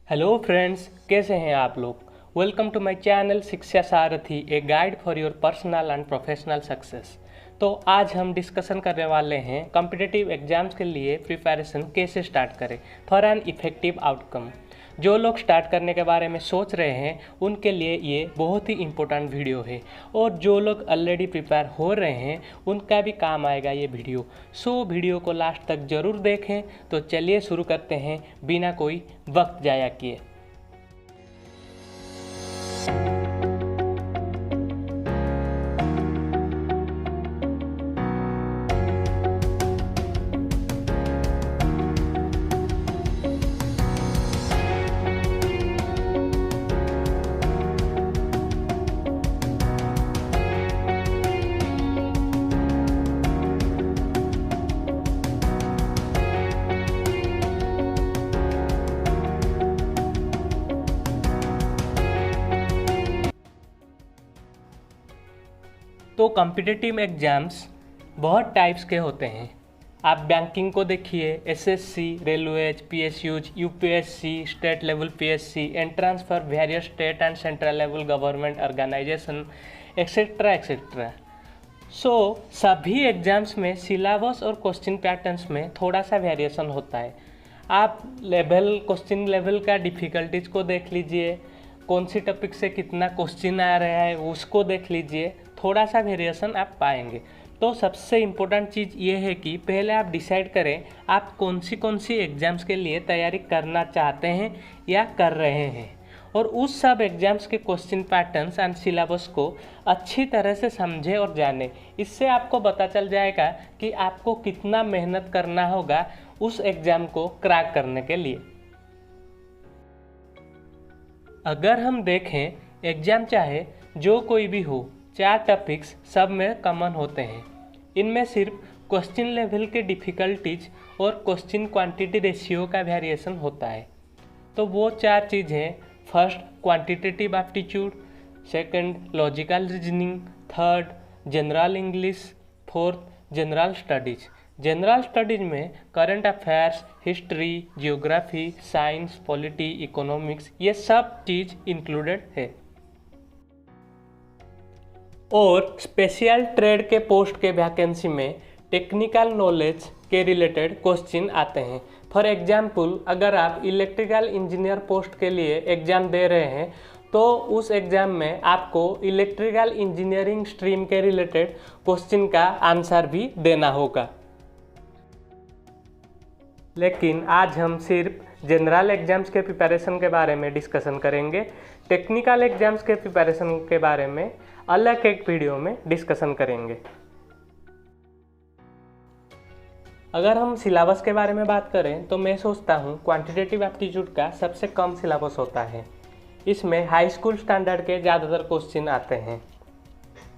Hello friends, कैसे हैं आप लोग। वेलकम टू माय चैनल शिक्षा सारथी, a guide for your personal and professional success. तो आज हम डिस्कशन करने वाले हैं कॉम्पिटिटिव एग्जाम्स के लिए प्रिपरेशन कैसे स्टार्ट करें फॉर एन इफेक्टिव आउटकम। जो लोग स्टार्ट करने के बारे में सोच रहे हैं उनके लिए ये बहुत ही इम्पोर्टेंट वीडियो है, और जो लोग ऑलरेडी प्रिपेयर हो रहे हैं उनका भी काम आएगा ये वीडियो। सो वीडियो को लास्ट तक ज़रूर देखें। तो चलिए शुरू करते हैं बिना कोई वक्त ज़ाया किए। तो कॉम्पिटिटिव एग्ज़ाम्स बहुत टाइप्स के होते हैं। आप बैंकिंग को देखिए, SSC, railways, PSUs, UPSC, state level PSC, entrance for various state and central level government organisation, etcetera etcetera. So सभी एग्ज़ाम्स में सिलेबस और क्वेश्चन पैटर्न्स में थोड़ा सा वेरिएशन होता है। आप क्वेश्चन लेवल का डिफ़िकल्टीज को देख लीजिए, कौन सी टॉपिक से कितना क्वेश्चन आ रहा है उसको देख लीजिए, थोड़ा सा वेरिएशन आप पाएंगे। तो सबसे इम्पोर्टेंट चीज़ ये है कि पहले आप डिसाइड करें आप कौन सी एग्ज़ाम्स के लिए तैयारी करना चाहते हैं या कर रहे हैं, और उस सब एग्ज़ाम्स के क्वेश्चन पैटर्न्स एंड सिलेबस को अच्छी तरह से समझें और जानें। इससे आपको पता चल जाएगा कि आपको कितना मेहनत करना होगा उस एग्ज़ाम को क्रैक करने के लिए। अगर हम देखें, एग्ज़ाम चाहे जो कोई भी हो, 4 टॉपिक्स सब में कॉमन होते हैं। इनमें सिर्फ क्वेश्चन लेवल के डिफ़िकल्टीज और क्वेश्चन क्वांटिटी रेशियो का वेरिएशन होता है। तो वो 4 चीज़ हैं। First, quantitative aptitude, second, logical reasoning, third, general English, fourth, general studies. General studies में current affairs, history, geography, science, polity, economics, ये सब चीज़ इंक्लूडेड है। और स्पेशल ट्रेड के पोस्ट के वैकेंसी में टेक्निकल नॉलेज के रिलेटेड क्वेश्चन आते हैं। फॉर एग्जाम्पल, अगर आप इलेक्ट्रिकल इंजीनियर पोस्ट के लिए एग्ज़ाम दे रहे हैं तो उस एग्ज़ाम में आपको इलेक्ट्रिकल इंजीनियरिंग स्ट्रीम के रिलेटेड क्वेश्चन का आंसर भी देना होगा। लेकिन आज हम सिर्फ जनरल एग्ज़ाम्स के प्रिपरेशन के बारे में डिस्कशन करेंगे। टेक्निकल एग्ज़ाम्स के प्रिपरेशन के बारे में अलग एक वीडियो में डिस्कशन करेंगे। अगर हम सिलेबस के बारे में बात करें तो मैं सोचता हूँ क्वांटिटेटिव एप्टीट्यूड का सबसे कम सिलेबस होता है। इसमें हाई स्कूल स्टैंडर्ड के ज़्यादातर क्वेश्चन आते हैं।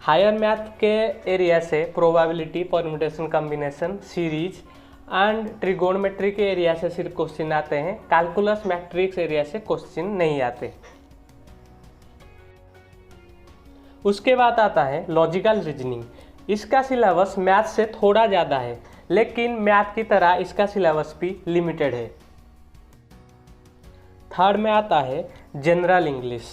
हायर मैथ के एरिया से probability, permutation, combination, series and trigonometry के एरिया से सिर्फ क्वेश्चन आते हैं। कैलकुलस, मैट्रिक्स एरिया से क्वेश्चन नहीं आते। उसके बाद आता है लॉजिकल रीजनिंग। इसका सिलेबस मैथ से थोड़ा ज़्यादा है, लेकिन मैथ की तरह इसका सिलेबस भी लिमिटेड है। थर्ड में आता है जनरल इंग्लिश।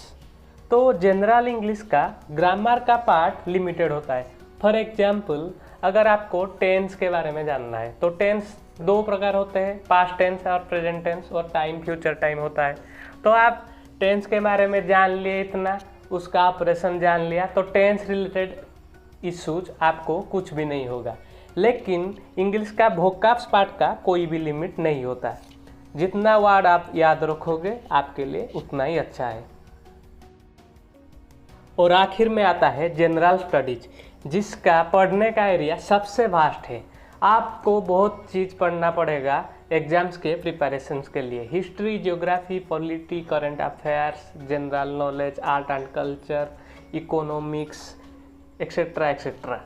तो जनरल इंग्लिश का ग्रामर का पार्ट लिमिटेड होता है। फॉर एग्जाम्पल, अगर आपको टेंस के बारे में जानना है तो टेंस 2 प्रकार होते हैं, पास्ट टेंस और प्रेजेंट टेंस, और टाइम फ्यूचर टाइम होता है। तो आप टेंस के बारे में जान लिए इतना, उसका ऑपरेशन जान लिया, तो टेंस रिलेटेड इश्यूज आपको कुछ भी नहीं होगा। लेकिन इंग्लिश का वोकैब्स पार्ट का कोई भी लिमिट नहीं होता। जितना वर्ड आप याद रखोगे आपके लिए उतना ही अच्छा है। और आखिर में आता है जनरल स्टडीज, जिसका पढ़ने का एरिया सबसे वास्ट है। आपको बहुत चीज़ पढ़ना पड़ेगा एग्जाम्स के प्रिपरेशंस के लिए। History, geography, polity, current affairs, general knowledge, art and culture, economics, etcetera etcetera.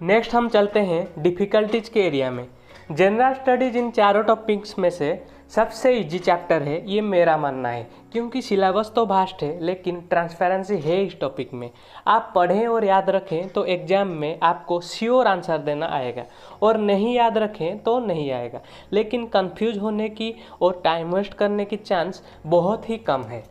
Next हम चलते हैं डिफ़िकल्टीज के एरिया में। जनरल स्टडीज इन चारों टॉपिक्स में से सबसे इजी चैप्टर है, ये मेरा मानना है, क्योंकि सिलेबस तो वास्ट है लेकिन ट्रांसपेरेंसी है इस टॉपिक में। आप पढ़ें और याद रखें तो एग्जाम में आपको श्योर आंसर देना आएगा, और नहीं याद रखें तो नहीं आएगा, लेकिन कंफ्यूज होने की और टाइम वेस्ट करने की चांस बहुत ही कम है।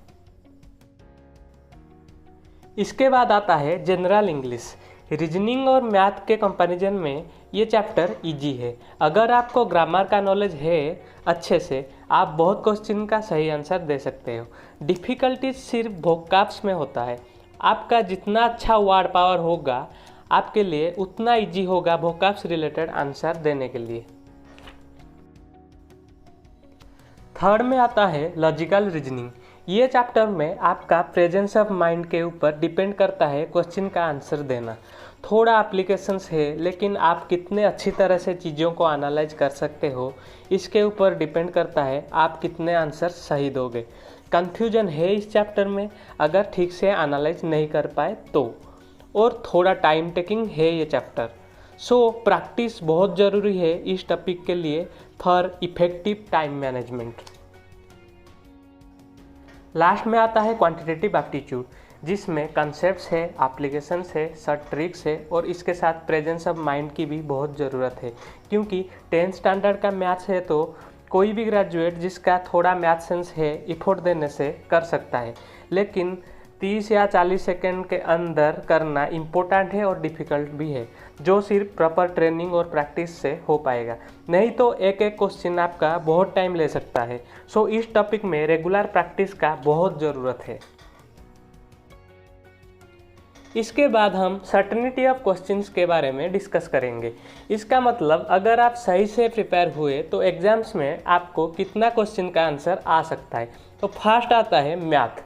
इसके बाद आता है जनरल इंग्लिश। रीजनिंग और मैथ के कंपैरिजन में ये चैप्टर इजी है। अगर आपको ग्रामर का नॉलेज है अच्छे से, आप बहुत क्वेश्चन का सही आंसर दे सकते हो। डिफ़िकल्टी सिर्फ वोकैब्स में होता है। आपका जितना अच्छा वर्ड पावर होगा, आपके लिए उतना इजी होगा वोकैब्स रिलेटेड आंसर देने के लिए। थर्ड में आता है लॉजिकल रीजनिंग। ये चैप्टर में आपका प्रेजेंस ऑफ माइंड के ऊपर डिपेंड करता है क्वेश्चन का आंसर देना। थोड़ा एप्लीकेशंस है, लेकिन आप कितने अच्छी तरह से चीज़ों को एनालाइज कर सकते हो, इसके ऊपर डिपेंड करता है आप कितने आंसर सही दोगे। कन्फ्यूजन है इस चैप्टर में अगर ठीक से एनालाइज नहीं कर पाए तो, और थोड़ा टाइम टेकिंग है ये चैप्टर। सो प्रैक्टिस बहुत ज़रूरी है इस टॉपिक के लिए for effective time management. Last में आता है क्वांटिटेटिव एप्टीट्यूड, जिसमें कंसेप्ट्स है, एप्लीकेशंस है, सर्ट ट्रिक्स है, और इसके साथ प्रेजेंस ऑफ माइंड की भी बहुत ज़रूरत है, क्योंकि 10th स्टैंडर्ड का मैथ्स है तो कोई भी ग्रेजुएट जिसका थोड़ा मैथ सेंस है एफर्ट देने से कर सकता है, लेकिन 30 या 40 सेकंड के अंदर करना इम्पोर्टेंट है और डिफ़िकल्ट भी है, जो सिर्फ प्रॉपर ट्रेनिंग और प्रैक्टिस से हो पाएगा। नहीं तो एक एक क्वेश्चन आपका बहुत टाइम ले सकता है। सो इस टॉपिक में रेगुलर प्रैक्टिस का बहुत ज़रूरत है। इसके बाद हम सर्टेनिटी ऑफ क्वेश्चंस के बारे में डिस्कस करेंगे। इसका मतलब अगर आप सही से प्रिपेयर हुए तो एग्जाम्स में आपको कितना क्वेश्चन का आंसर आ सकता है। तो फर्स्ट आता है मैथ,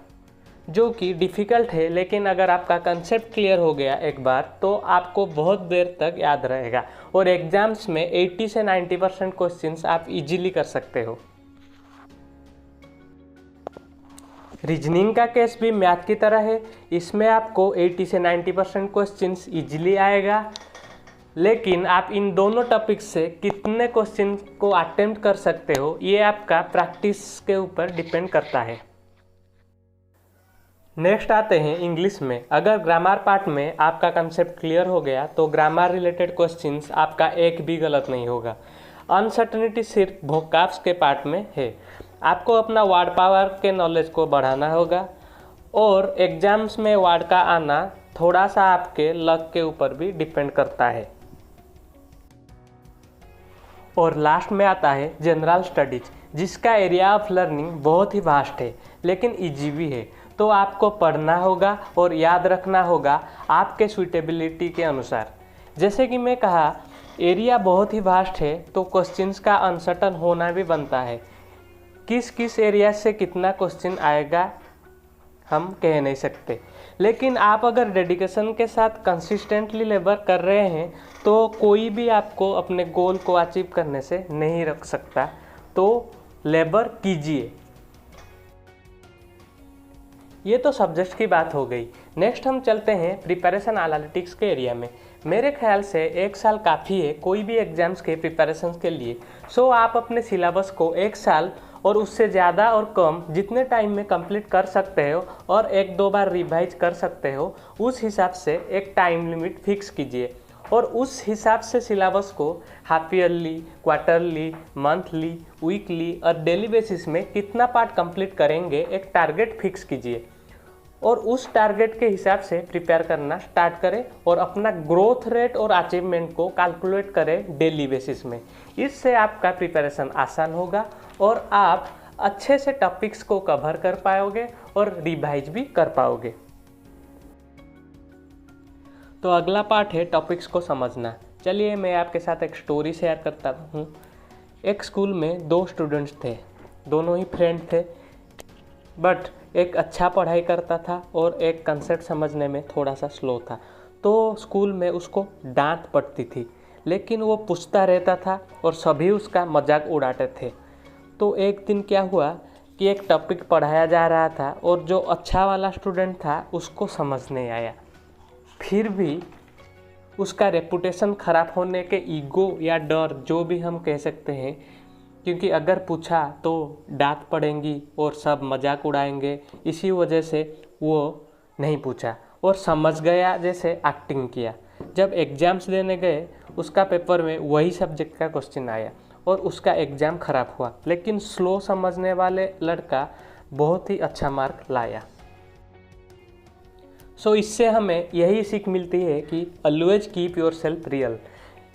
जो कि डिफ़िकल्ट है, लेकिन अगर आपका कंसेप्ट क्लियर हो गया एक बार तो आपको बहुत देर तक याद रहेगा, और एग्जाम्स में 80 से 90% क्वेश्चंस आप इजीली कर सकते हो। रीजनिंग का केस भी मैथ की तरह है। इसमें आपको 80 से 90% क्वेश्चंस इजीली आएगा, लेकिन आप इन दोनों टॉपिक्स से कितने क्वेश्चन को अटेम्प्ट कर सकते हो ये आपका प्रैक्टिस के ऊपर डिपेंड करता है। नेक्स्ट आते हैं इंग्लिश में। अगर ग्रामर पार्ट में आपका कंसेप्ट क्लियर हो गया तो ग्रामर रिलेटेड क्वेश्चंस आपका एक भी गलत नहीं होगा। अनसर्टेनिटी सिर्फ वोकैब्स के पार्ट में है। आपको अपना वर्ड पावर के नॉलेज को बढ़ाना होगा, और एग्जाम्स में वर्ड का आना थोड़ा सा आपके लक के ऊपर भी डिपेंड करता है। और लास्ट में आता है जनरल स्टडीज, जिसका एरिया ऑफ लर्निंग बहुत ही वास्ट है लेकिन इजी भी है। तो आपको पढ़ना होगा और याद रखना होगा आपके सूटेबिलिटी के अनुसार। जैसे कि मैं कहा, एरिया बहुत ही वास्ट है तो क्वेश्चंस का अनसर्टन होना भी बनता है। किस किस एरिया से कितना क्वेश्चन आएगा हम कह नहीं सकते, लेकिन आप अगर डेडिकेशन के साथ कंसिस्टेंटली लेबर कर रहे हैं तो कोई भी आपको अपने गोल को अचीव करने से नहीं रख सकता। तो लेबर कीजिए। ये तो सब्जेक्ट की बात हो गई। नेक्स्ट हम चलते हैं प्रिपरेशन एनालिटिक्स के एरिया में। मेरे ख्याल से 1 साल काफ़ी है कोई भी एग्जाम्स के प्रिपरेशन के लिए। सो आप अपने सिलेबस को 1 साल और उससे ज़्यादा और कम जितने टाइम में कंप्लीट कर सकते हो और 1-2 बार रिवाइज कर सकते हो, उस हिसाब से एक टाइम लिमिट फिक्स कीजिए, और उस हिसाब से सिलेबस को half yearly, quarterly, monthly, weekly और डेली बेसिस में कितना पार्ट कंप्लीट करेंगे एक टारगेट फिक्स कीजिए, और उस टारगेट के हिसाब से प्रिपेयर करना स्टार्ट करें, और अपना ग्रोथ रेट और अचीवमेंट को कैलकुलेट करें डेली बेसिस में। इससे आपका प्रिपरेशन आसान होगा और आप अच्छे से टॉपिक्स को कवर कर पाओगे और रिवाइज भी कर पाओगे। तो अगला पार्ट है टॉपिक्स को समझना। चलिए मैं आपके साथ एक स्टोरी शेयर करता हूँ। एक स्कूल में 2 स्टूडेंट्स थे, दोनों ही फ्रेंड थे, बट एक अच्छा पढ़ाई करता था और एक कंसेप्ट समझने में थोड़ा सा स्लो था। तो स्कूल में उसको डांट पड़ती थी, लेकिन वो पूछता रहता था और सभी उसका मजाक उड़ाते थे। तो एक दिन क्या हुआ कि एक टॉपिक पढ़ाया जा रहा था और जो अच्छा वाला स्टूडेंट था उसको समझ नहीं आया। फिर भी उसका रेपुटेशन ख़राब होने के ईगो या डर जो भी हम कह सकते हैं, क्योंकि अगर पूछा तो डांट पड़ेंगी और सब मजाक उड़ाएंगे, इसी वजह से वो नहीं पूछा और समझ गया जैसे एक्टिंग किया। जब एग्ज़ाम्स देने गए उसका पेपर में वही सब्जेक्ट का क्वेश्चन आया और उसका एग्ज़ाम ख़राब हुआ, लेकिन स्लो समझने वाले लड़का बहुत ही अच्छा मार्क लाया। सो इससे हमें यही सीख मिलती है कि always keep your self real.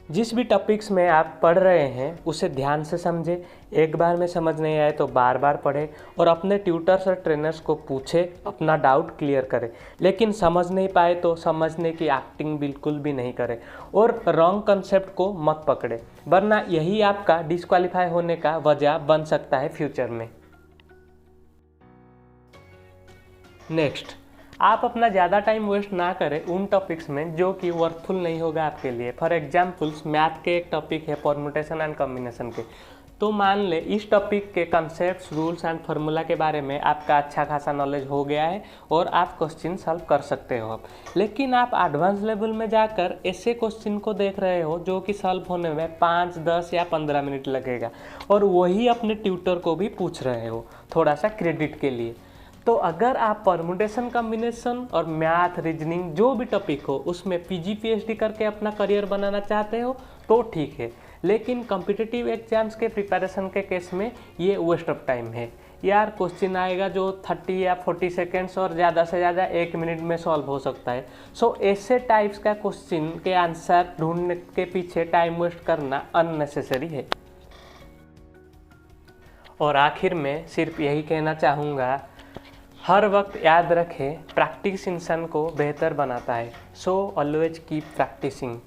जिस भी टॉपिक्स में आप पढ़ रहे हैं उसे ध्यान से समझें, एक बार में समझ नहीं आए तो बार बार पढ़ें और अपने ट्यूटर्स और ट्रेनर्स को पूछें, अपना डाउट क्लियर करें। लेकिन समझ नहीं पाए तो समझने की एक्टिंग बिल्कुल भी नहीं करें और रॉन्ग कंसेप्ट को मत पकड़े, वरना यही आपका डिस्क्वालीफाई होने का वजह बन सकता है फ्यूचर में। नेक्स्ट, आप अपना ज़्यादा टाइम वेस्ट ना करें उन टॉपिक्स में जो कि वर्थफुल नहीं होगा आपके लिए। फॉर एग्जाम्पल्स, मैथ के एक टॉपिक है परम्यूटेशन एंड कॉम्बिनेशन के, तो मान ले इस टॉपिक के कंसेप्ट्स, रूल्स एंड फार्मूला के बारे में आपका अच्छा खासा नॉलेज हो गया है और आप क्वेश्चन सॉल्व कर सकते हो अब। लेकिन आप एडवांस लेवल में जाकर ऐसे क्वेश्चन को देख रहे हो जो कि सॉल्व होने में 5, 10 या 15 मिनट लगेगा और वही अपने ट्यूटर को भी पूछ रहे हो थोड़ा सा क्रेडिट के लिए। तो अगर आप परम्यूटेशन कॉम्बिनेशन और मैथ, रीजनिंग जो भी टॉपिक हो उसमें पीजी पीएचडी करके अपना करियर बनाना चाहते हो तो ठीक है, लेकिन कॉम्पिटिटिव एग्जाम्स के प्रिपरेशन के केस में ये वेस्ट ऑफ टाइम है यार। क्वेश्चन आएगा जो 30 या 40 सेकेंड्स और ज़्यादा से ज़्यादा 1 मिनट में सॉल्व हो सकता है। सो ऐसे टाइप्स का क्वेश्चन के आंसर ढूंढने के पीछे टाइम वेस्ट करना अननेसेसरी है। और आखिर में सिर्फ यही कहना चाहूँगा, हर वक्त याद रखें प्रैक्टिस इंसान को बेहतर बनाता है। So always keep practising.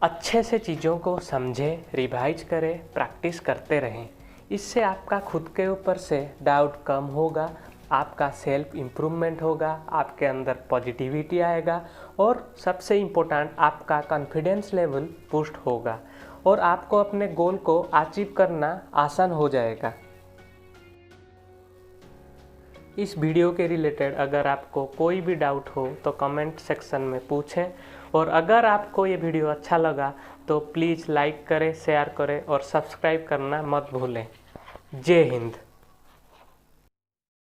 अच्छे से चीज़ों को समझें, रिवाइज करें, प्रैक्टिस करते रहें। इससे आपका खुद के ऊपर से डाउट कम होगा, आपका सेल्फ इम्प्रूवमेंट होगा, आपके अंदर पॉजिटिविटी आएगा और सबसे इम्पोर्टेंट आपका कॉन्फिडेंस लेवल बूस्ट होगा और आपको अपने गोल को अचीव करना आसान हो जाएगा। इस वीडियो के रिलेटेड अगर आपको कोई भी डाउट हो तो कमेंट सेक्शन में पूछें और अगर आपको ये वीडियो अच्छा लगा तो प्लीज़ लाइक करें, शेयर करें और सब्सक्राइब करना मत भूलें। जय हिंद।